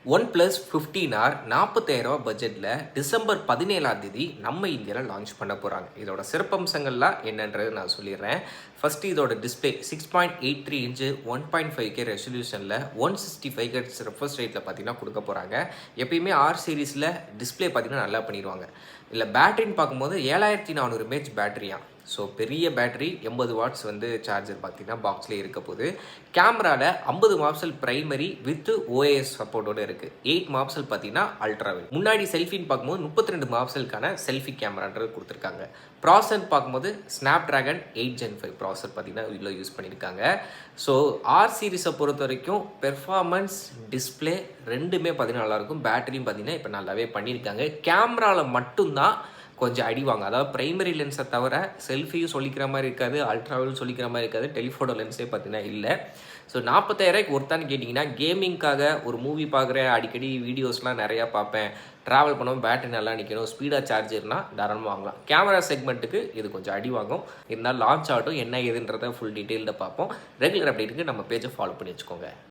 OnePlus 15R 40,000 பட்ஜெட்டில் December 17ஆம் தேதி நம்ம இந்தியாவில் லான்ச் பண்ண போகிறாங்க. இதோட சிறப்பம்சங்கள்லாம் என்னன்றது நான் சொல்லிடுறேன். ஃபஸ்ட்டு இதோட display 6.83 inch 1.5K ரெசல்யூஷனில் 165 hertz refresh ரேட்டில் பார்த்தீங்கன்னா கொடுக்க போகிறாங்க. எப்பயுமே ஆர் சீரீஸில் டிஸ்பிளே பார்த்தீங்கன்னா நல்லா பண்ணிடுவாங்க. இல்லை பேட்டரின்னு பார்க்கும்போது 7400 mAh பேட்டரியா. ஸோ பெரிய பேட்டரி 80 வாட்ஸ் சார்ஜர் பார்த்தீங்கன்னா பாக்ஸ்லேயே இருக்க போகுது. கேமராவில் 50 மெகாபிக்சல் பிரைமரி வித் ஓஎஸ் சப்போர்ட்டோடு இருக்குது. 8 மெகாபிக்சல் பார்த்தீங்கன்னா அல்ட்ராவில். முன்னாடி செல்ஃபின்னு பார்க்கும்போது 32 மெகாபிக்சலுக்கான செல்ஃபி கேமரான்றது கொடுத்துருக்காங்க. ப்ராசர் பார்க்கும்போது ஸ்னாப் ட்ராகன் 8 Gen 5 ப்ராசர் பார்த்தீங்கன்னா இதில் யூஸ் பண்ணியிருக்காங்க. ஸோ ஆர் சீரிஸை பொறுத்த வரைக்கும் பெர்ஃபார்மன்ஸ் டிஸ்பிளே ரெண்டுமே பார்த்தீங்கன்னா நல்லாயிருக்கும். பேட்டரியும் பார்த்தீங்கன்னா இப்போ நல்லாவே பண்ணியிருக்காங்க. கேமராவில் மட்டும்தான் கொஞ்சம் அடிவாங்க. அதாவது பிரைமரி லென்ஸை தவிர செல்ஃபியும் சொல்லிக்கிற மாதிரி இருக்காது, அல்ட்ராவிலும் சொல்லிக்கிற மாதிரி இருக்காது, டெலிஃபோட்டோ லென்ஸே பார்த்தீங்கன்னா இல்லை. ஸோ 40,000 ஒருத்தான்னு கேட்டிங்கன்னா கேமிங்காக ஒரு மூவி பார்க்குறேன், அடிக்கடி வீடியோஸ்லாம் நிறையா பார்ப்பேன், ட்ராவல் பண்ணுவோம், பேட்டரி நல்லா நிற்கணும், ஸ்பீடாக சார்ஜர்னால் தாராளமாக வாங்கலாம். கேமரா செக்மெண்ட்டுக்கு இது கொஞ்சம் அடி வாங்கும். இருந்தாலும் லான்ச் ஆகட்டும், என்ன ஏதுன்றதை ஃபுல் டீட்டெயில்டாக பார்ப்போம். ரெகுலர் அப்டேட்டுக்கு நம்ம பேஜை ஃபாலோ பண்ணி வச்சுக்கோங்க.